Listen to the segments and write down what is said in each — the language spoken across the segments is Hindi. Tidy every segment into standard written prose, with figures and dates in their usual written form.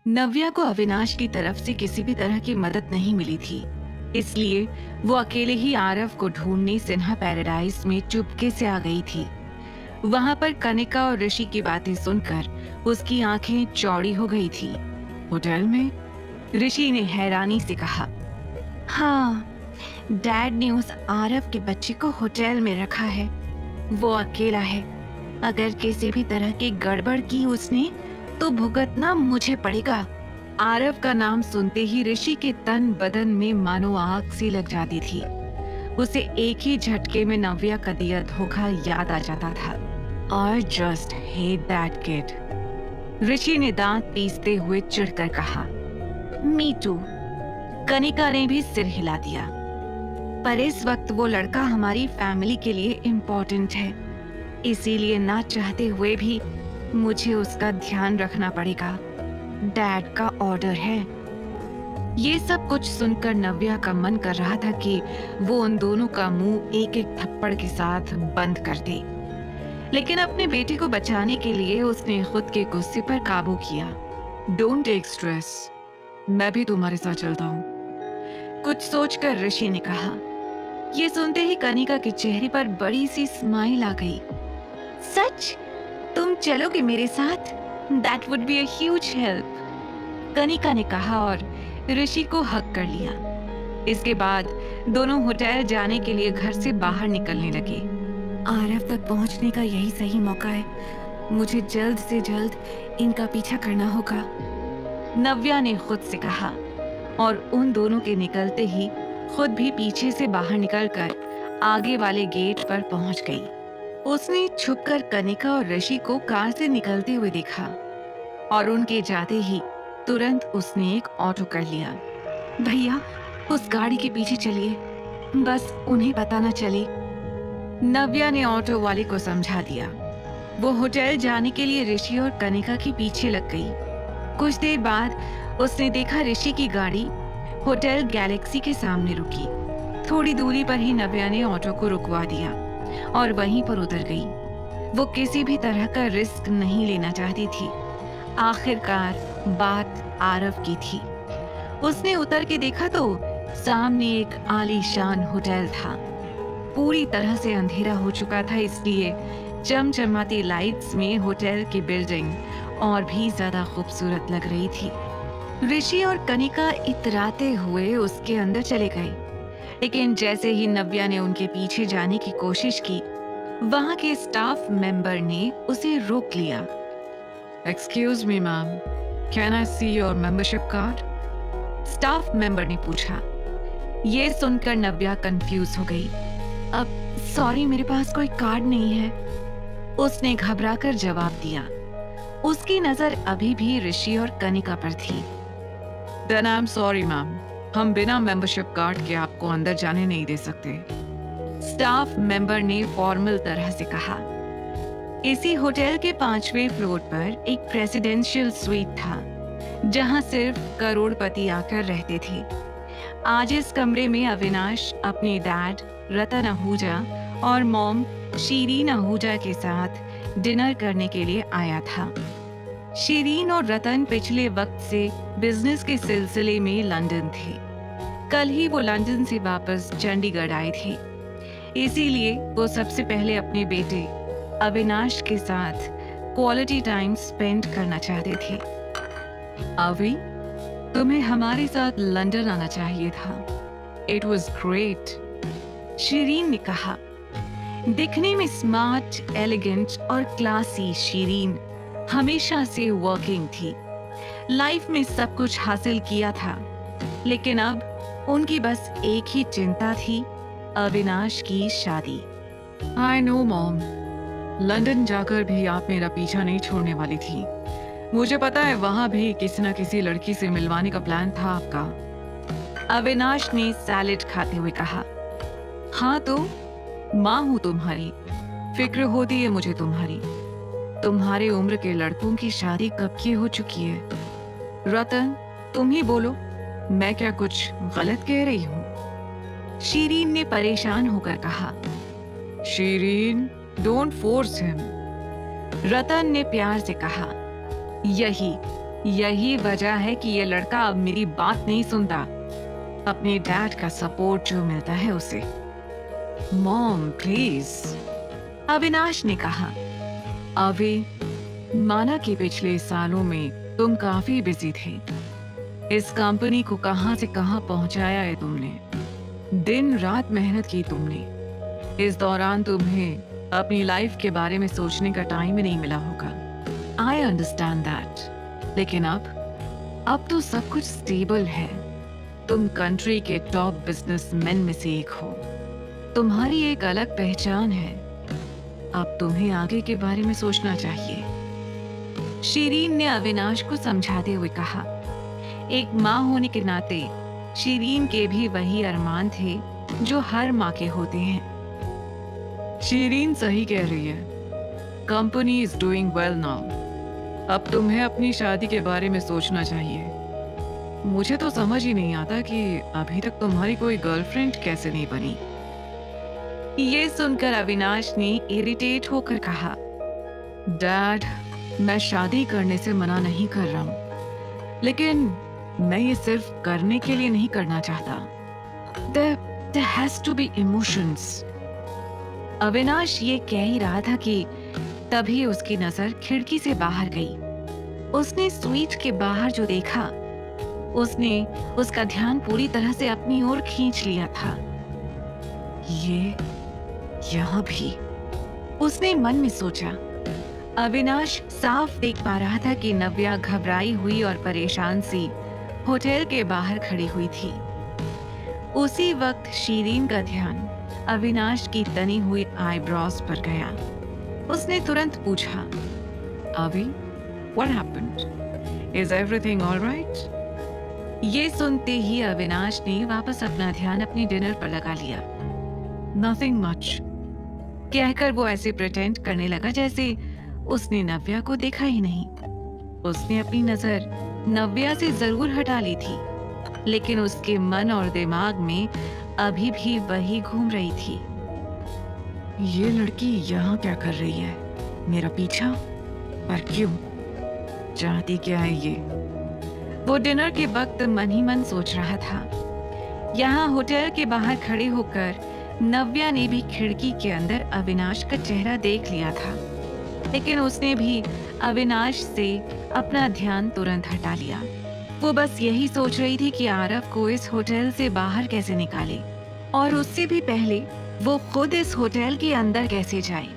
नव्या को अविनाश की तरफ से किसी भी तरह की मदद नहीं मिली थी, इसलिए वो अकेले ही आरव को ढूंढने सिन्हा पैराडाइज में चुपके से आ गई थी। वहां पर कनिका और ऋषि की बातें सुनकर उसकी आंखें चौड़ी हो गई थी। होटल में? ऋषि ने हैरानी से कहा। हाँ, डैड ने उस आरव के बच्चे को होटल में रखा है। वो अकेला है। अगर किसी भी तरह की गड़बड़ की उसने तो भुगतना मुझे पड़ेगा। आरव का नाम सुनते ही ऋषि के तन बदन में मानो आग सी लग जाती थी। उसे एक ही झटके में नव्या का दिया धोखा याद आ जाता था। I just hate that kid. ऋषि ने दांत पीसते हुए चिढ़कर कहा। Me too. कनिका ने भी सिर हिला दिया। पर इस वक्त वो लड़का हमारी फैमिली के लिए इम्पोर्टेंट है, इसीलिए ना चाहते हुए भी मुझे उसका ध्यान रखना पड़ेगा। डैड का ऑर्डर है। ये सब कुछ सुनकर नव्या का मन कर रहा था कि वो उन दोनों का मुंह एक एक थप्पड़ के साथ बंद कर दे, लेकिन अपने बेटे को बचाने के लिए उसने खुद के गुस्से पर काबू किया। डोंट टेक स्ट्रेस, मैं भी तुम्हारे साथ चलता हूँ, कुछ सोचकर ऋषि ने कहा। ये सुनते ही कनिका के चेहरे पर बड़ी सी स्माइल आ गई। सच? तुम चलोगे मेरे साथ? That would be a huge help. Kanika ने कहा और ऋषि को हक कर लिया। इसके बाद दोनों होटल जाने के लिए घर से बाहर निकलने लगे। आरव तक पहुंचने का यही सही मौका है। मुझे जल्द से जल्द इनका पीछा करना होगा, नव्या ने खुद से कहा और उन दोनों के निकलते ही खुद भी पीछे से बाहर निकलकर आगे वाले गेट पर पहुंच गई। उसने छुपकर कनिका और ऋषि को कार से निकलते हुए देखा और उनके जाते ही तुरंत उसने एक ऑटो कर लिया। भैया, उस गाड़ी के पीछे चलिए, बस उन्हें पता न चले, नव्या ने ऑटो वाले को समझा दिया। वो होटल जाने के लिए ऋषि और कनिका के पीछे लग गई। कुछ देर बाद उसने देखा ऋषि की गाड़ी होटल गैलेक्सी के सामने रुकी। थोड़ी दूरी पर ही नव्या ने ऑटो को रुकवा दिया और वहीं पर उतर गई। वो किसी भी तरह का रिस्क नहीं लेना चाहती थी। आखिरकार बात आरव की थी। उसने उतर के देखा तो सामने एक आलीशान होटल था। पूरी तरह से अंधेरा हो चुका था, इसलिए चमचमाती लाइट्स में होटल की बिल्डिंग और भी ज्यादा खूबसूरत लग रही थी। ऋषि और कनिका इतराते हुए उसके अंदर चले गए, लेकिन जैसे ही नव्या ने उनके पीछे जाने की कोशिश की, वहां के स्टाफ मेंबर ने उसे रोक लिया। Excuse me ma'am, can I see your membership card? Staff member ने पूछा। ये सुनकर नव्या कंफ्यूज हो गई। अब सॉरी, मेरे पास कोई कार्ड नहीं है, उसने घबराकर जवाब दिया। उसकी नजर अभी भी ऋषि और कनिका पर थी। Then I'm sorry मैम, हम बिना मेंबरशिप कार्ड के आपको अंदर जाने नहीं दे सकते, स्टाफ मेंबर ने फॉर्मल तरह से कहा। इसी होटल के 5वें फ्लोर पर एक प्रेसिडेंशियल स्वीट था, जहां सिर्फ करोड़पति आकर रहते थे। आज इस कमरे में अविनाश अपने डैड रतन आहूजा और मॉम शीरीन आहूजा के साथ डिनर करने के लिए आया था। शीरीन और रतन पिछले वक्त से बिजनेस के सिलसिले में लंदन थे। कल ही वो लंदन से वापस चंडीगढ़ आए थे, इसीलिए वो सबसे पहले अपने बेटे अविनाश के साथ क्वालिटी टाइम स्पेंड करना चाहते थे। अवी, तुम्हें हमारे साथ लंदन आना चाहिए था। इट वॉज ग्रेट, शीरीन ने कहा। दिखने में स्मार्ट, एलिगेंट और क्लासी शीरीन हमेशा से वर्किंग थी। लाइफ में सब कुछ हासिल किया था, लेकिन अब उनकी बस एक ही चिंता थी, अविनाश की शादी। आई नो मॉम, लंदन जाकर भी आप मेरा पीछा नहीं छोड़ने वाली थी। मुझे पता है वहां भी किसी न किसी लड़की से मिलवाने का प्लान था आपका, अविनाश ने सैलेड खाते हुए कहा। हाँ तो माँ हूं तुम्हारी, फिक्र होती है मुझे तुम्हारी। तुम्हारे उम्र के लड़कों की शादी कब की हो चुकी है? रतन, तुम ही बोलो, मैं क्या कुछ गलत कह रही हूँ? शीरीन ने परेशान होकर कहा। शीरीन, डोंट फोर्स हिम, रतन ने प्यार से कहा। यही वजह है कि ये लड़का अब मेरी बात नहीं सुनता। अपने डैड का सपोर्ट जो मिलता है उसे। मॉम प्लीज, अविनाश ने कहा। अभी माना कि पिछले सालों में तुम काफी बिजी थे। इस कंपनी को कहां से कहां पहुंचाया है तुमने। दिन रात मेहनत की तुमने। इस दौरान तुम्हें अपनी लाइफ के बारे में सोचने का टाइम ही नहीं मिला होगा। I understand that. लेकिन अब तो सब कुछ स्टेबल है। तुम कंट्री के टॉप बिजनेसमैन में से एक हो। तुम्हारी एक अलग पहचान है। अब तुम्हें आगे के बारे में सोचना चाहिए। शिरीन ने अविनाश को समझाते हुए कहा। एक माँ होने के नाते शिरीन के भी वही अरमान थे जो हर माँ के होते हैं। शिरीन सही कह रही है। Company is doing well now. अब तुम्हें अपनी शादी के बारे में सोचना चाहिए। मुझे तो समझ ही नहीं आता कि अभी तक तुम्हारी कोई गर्लफ्रेंड कैसे नहीं बनी। ये सुनकर अविनाश ने इरिटेट होकर कहा, डैड, मैं शादी करने से मना नहीं कर रहा हूं, लेकिन मैं ये सिर्फ करने के लिए नहीं करना चाहता। There has to be emotions। Avinash ये कह ही रहा था कि तभी उसकी नजर खिड़की से बाहर गई। उसने स्वीट के बाहर जो देखा, उसने उसका ध्यान पूरी तरह से अपनी ओर खींच लिया था। ये यहाँ भी, उसने मन में सोचा। अविनाश साफ देख पा रहा था कि नव्या घबराई हुई और परेशान सी होटल के बाहर खड़ी हुई थी। उसी वक्त शिरीन का ध्यान अविनाश की तनी हुई आईब्रोज पर गया। उसने तुरंत पूछा, अभी, what happened? Is everything all right? ये सुनते ही अविनाश ने वापस अपना ध्यान अपनी डिनर पर लगा लिया। Nothing much। कहकर वो ऐसे प्रिटेंड करने लगा जैसे उसने नव्या को देखा ही नहीं। उसने अपनी नजर नव्या से जरूर हटा ली थी, लेकिन उसके मन और दिमाग में अभी भी वही घूम रही थी। ये लड़की यहाँ क्या कर रही है? मेरा पीछा? पर क्यों? चाहती क्या है ये? वो डिनर के वक्त मन ही मन सोच रहा था। यहाँ होटल के बाहर खड़े होकर नव्या ने भी खिड़की के अंदर अविनाश का चेहरा देख लिया था, लेकिन उसने भी अविनाश से अपना ध्यान तुरंत हटा लिया। वो बस यही सोच रही थी कि आरव को इस होटल से बाहर कैसे निकाले, और उससे भी पहले वो खुद इस होटल के अंदर कैसे जाए।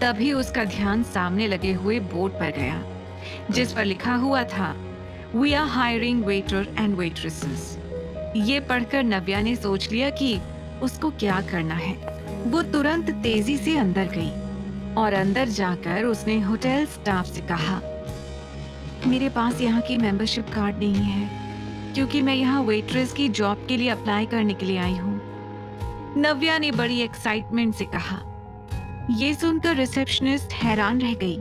तभी उसका ध्यान सामने लगे हुए बोर्ड पर गया, जिस पर लिखा हुआ था, we are hiring waiter and waitresses. ये पढ़कर नव्या ने सोच लिया कि उसको क्या करना है। वो तुरंत तेजी से अंदर गई और अंदर जाकर उसने होटल स्टाफ से कहा, मेरे पास यहाँ की मेंबरशिप कार्ड नहीं है, क्योंकि मैं यहाँ वेट्रेस की जॉब के लिए अप्लाई करने के लिए आई हूँ। नव्या ने बड़ी एक्साइटमेंट से कहा। ये सुनकर रिसेप्शनिस्ट हैरान रह गई।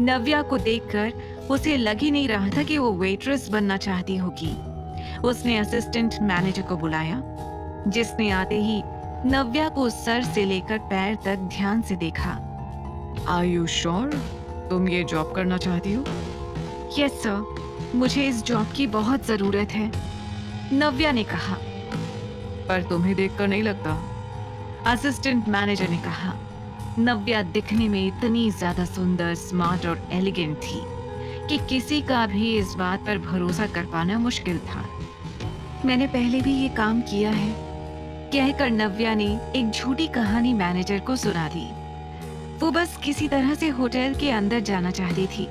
नव्या को देखकर उसे लग ही नहीं रहा था कि वो वेट्रेस बनना चाहती होगी। उसने असिस्टेंट मैनेजर को बुलाया, जिसने आते ही नव्या को सर से लेकर पैर तक ध्यान से देखा। आर यू श्योर तुम ये जॉब करना चाहती हो? यस सर, मुझे इस जॉब की बहुत जरूरत है, नव्या ने कहा। पर तुम्हें देखकर नहीं लगता, असिस्टेंट मैनेजर ने कहा। नव्या दिखने में इतनी ज्यादा सुंदर, स्मार्ट और एलिगेंट थी कि किसी का भी इस बात पर भरोसा कर पाना मुश्किल था। मैंने पहले भी ये काम किया है, कहकर नव्या ने एक झूठी कहानी मैनेजर को सुना दी। वो बस किसी तरह से होटल के अंदर जाना चाहती थी।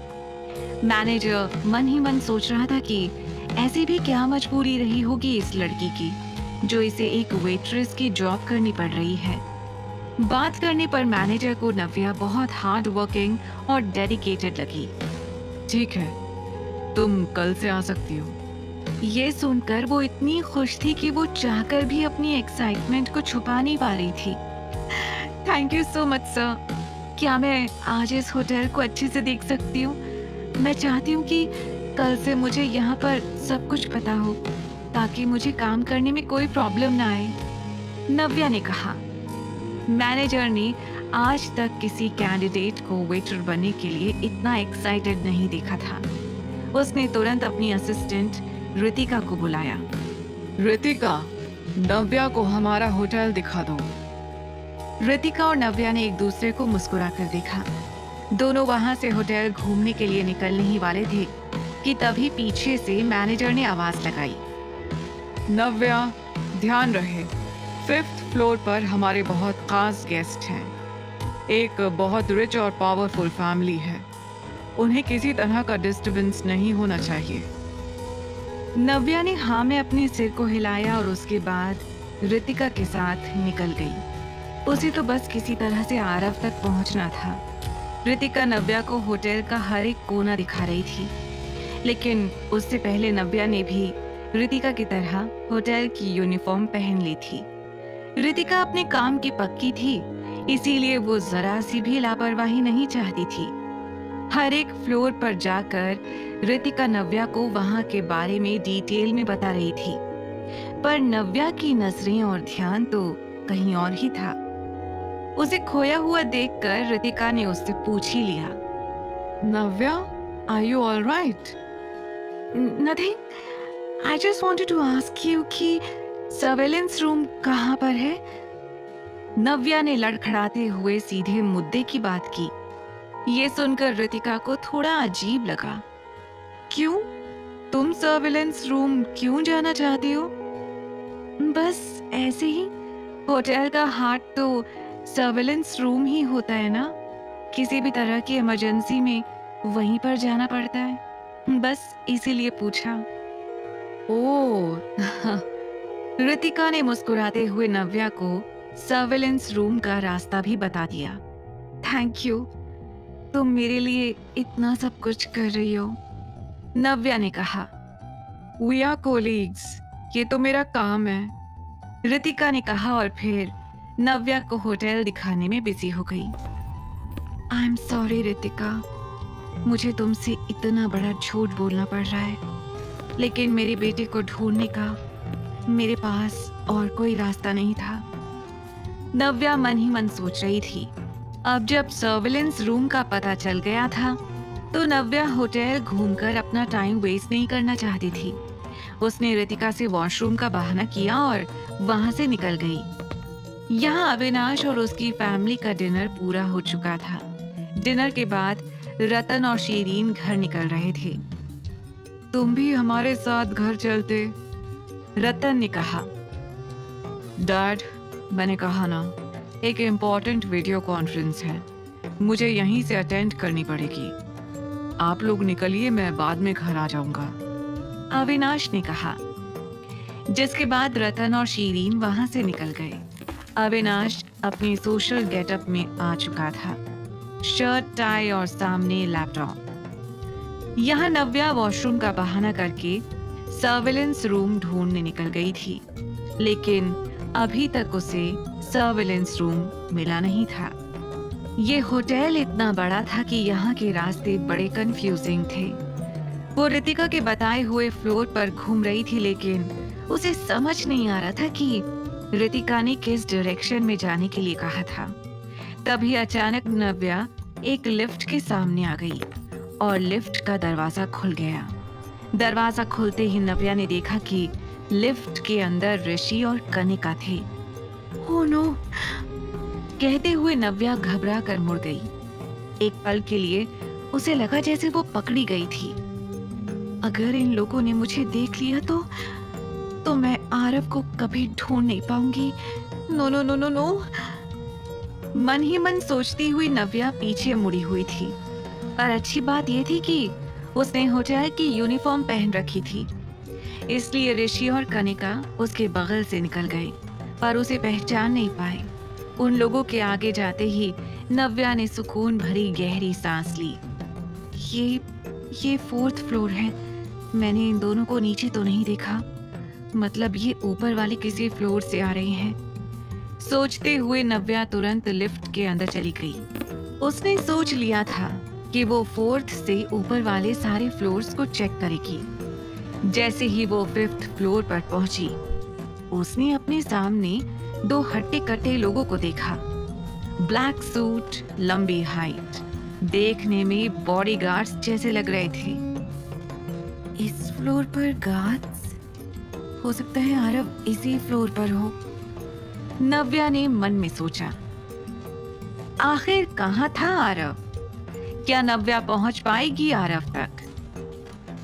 मैनेजर मन ही मन सोच रहा था कि ऐसी भी क्या मजबूरी रही होगी इस लड़की की, जो इसे एक वेट्रेस की जॉब करनी पड़ रही है। बात करने पर मैनेजर को नव्या बहुत हार्ड वर्किंग और डेडिकेटेड लगी। ठीक है, तुम कल से आ सकती हो। ये सुनकर वो इतनी खुश थी कि वो चाहकर भी अपनी एक्साइटमेंट को छुपा नहीं पा रही थी। Thank you so much sir. क्या मैं आज इस होटल को अच्छे से देख सकती हूँ? मैं चाहती हूँ कि कल से मुझे यहाँ पर सब कुछ पता हो, ताकि मुझे काम करने में कोई प्रॉब्लम ना आए, नव्या ने कहा। मैनेजर ने आज तक किसी कैंडिडेट को वेटर बनने के लिए इतना एक्साइटेड नहीं देखा था। उसने तुरंत अपनी असिस्टेंट रितिका को बुलाया। रितिका, नव्या को हमारा होटल दिखा दो। रितिका और नव्या ने एक दूसरे को मुस्कुराकर देखा। दोनों वहां से होटल घूमने के लिए निकलने ही वाले थे कि तभी पीछे से मैनेजर ने आवाज लगाई। नव्या, ध्यान रहे, 5th फ्लोर पर हमारे बहुत खास गेस्ट हैं। एक बहुत रिच और पावरफुल फैमिली है। उन्हें किसी तरह का डिस्टरबेंस नहीं होना चाहिए। नव्या ने हाँ में अपने सिर को हिलाया और उसके बाद रितिका के साथ निकल गई। उसे तो बस किसी तरह से आरव तक पहुंचना था। रितिका नव्या को होटल का हर एक कोना दिखा रही थी, लेकिन उससे पहले नव्या ने भी रितिका की तरह होटल की यूनिफॉर्म पहन ली थी। रितिका अपने काम की पक्की थी, इसीलिए वो जरा सी भी लापरवाही नहीं चाहती थी। हर एक फ्लोर पर जाकर रितिका नव्या को वहां के बारे में डिटेल में बता रही थी, पर नव्या की नजरें और ध्यान तो कहीं और ही था। उसे खोया हुआ देखकर रितिका ने उससे पूछ ही लिया, Navya, are you all right? Nothing, I just wanted to ask you कि सर्वेलेंस रूम कहाँ पर है? नव्या ने लड़खड़ाते हुए सीधे मुद्दे की बात की। ये सुनकर रितिका को थोड़ा अजीब लगा। क्यों? तुम सर्वेलेंस रूम क्यों जाना चाहती हो? बस ऐसे ही। होटल का हार्ट तो सर्वेलेंस रूम ही होता है ना। किसी भी तरह की इमरजेंसी में वहीं पर जाना पड़ता है, बस इसीलिए पूछा। ओह, रितिका ने मुस्कुराते हुए नव्या को सर्वेलेंस रूम का रास्ता भी बता दिया। थैंक यू, तुम मेरे लिए इतना सब कुछ कर रही हो, नव्या ने कहा। वी आर कोलीग्स, ये तो मेरा काम है, रितिका ने कहा और फिर नव्या को होटल दिखाने में बिजी हो गई। आई एम सॉरी रितिका, मुझे तुमसे इतना बड़ा झूठ बोलना पड़ रहा है, लेकिन मेरे बेटे को ढूंढने का मेरे पास और कोई रास्ता नहीं था। नव्या मन ही मन सोच रही थी। अब जब सर्विलेंस रूम का पता चल गया था, तो नव्या होटल घूमकर अपना टाइम वेस्ट नहीं करना चाहती थी। उसने रितिका से वॉशरूम का बहाना किया और वहां से निकल गई। यहाँ अविनाश और उसकी फैमिली का डिनर पूरा हो चुका था। डिनर के बाद रतन और शीरीन घर निकल रहे थे। तुम भी हमारे साथ घर चलते, रतन ने कहा। डैड, मैंने कहा ना, एक इम्पोर्टेंट वीडियो कॉन्फ्रेंस है, मुझे यहीं से अटेंड करनी पड़ेगी। आप लोग निकलिए, मैं बाद में घर आ जाऊंगा, अविनाश ने कहा। जिसके बाद रतन और शीरीन वहां से निकल गए। अविनाश अपनी सोशल गेटअप में आ चुका था, शर्ट, टाई और सामने लैपटॉप। यहाँ नव्या वॉशरूम का बहाना करके सर्विलेंस रूम ढूंढने निकल गई थी, लेकिन अभी तक उसे सर्विलेंस रूम मिला नहीं था। ये होटल इतना बड़ा था कि यहाँ के रास्ते बड़े कंफ्यूजिंग थे। वो रितिका के बताए हुए फ्लोर पर घूम रही थी, लेकिन उसे समझ नहीं आ रहा था कि रितिका ने किस डायरेक्शन में जाने के लिए कहा था। तभी अचानक नव्या एक लिफ्ट के सामने आ गई और लिफ्ट का दरवाजा खुल गया। दरवाजा खुलते ही नव्या ने देखा कि लिफ्ट के अंदर ऋषि और कनिका थे। Oh no! कहते हुए नव्या घबरा कर मुड़ गई। एक पल के लिए उसे लगा जैसे वो पकड़ी गई थी। अगर इन लोगों ने मुझे देख लिया तो मैं आरव को कभी ढूंढ नहीं पाऊंगी। No no no no no! मन ही मन सोचती हुई नव्या पीछे मुड़ी हुई थी। पर अच्छी बात यह थी कि उसने होटल की यूनिफॉर्म पहन रखी थी, इसलिए ऋषि और कनिका उसके बगल से निकल गए, पर उसे पहचान नहीं पाए। उन लोगों के आगे जाते ही नव्या ने सुकून भरी गहरी सांस ली। ये 4th फ्लोर है। मैंने इन दोनों को नीचे तो नहीं देखा, मतलब ये ऊपर वाले किसी फ्लोर से आ रहे हैं। सोचते हुए नव्या तुरंत लिफ्ट के अंदर चली गई। उसने सोच लिया था कि वो 4th से ऊपर वाले सारे फ्लोर्स को चेक करेगी। जैसे ही वो 5th फ्लोर पर पहुंची, उसने अपने सामने 2 हट्टे कट्टे लोगों को देखा। ब्लैक सूट, लंबी हाइट, देखने में बॉडीगार्ड्स जैसे लग रहे थे। इस फ्लोर पर गार्ड्स? हो सकता है आरव इसी फ्लोर पर हो। नव्या ने मन में सोचा। आखिर कहाँ था आरव? क्या नव्या पहुंच पाएगी आरव तक?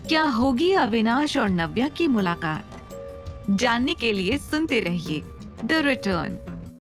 क्या होगी अविनाश और नव्या की मुलाकात? जानने के लिए सुनते रहिए द रिटर्न।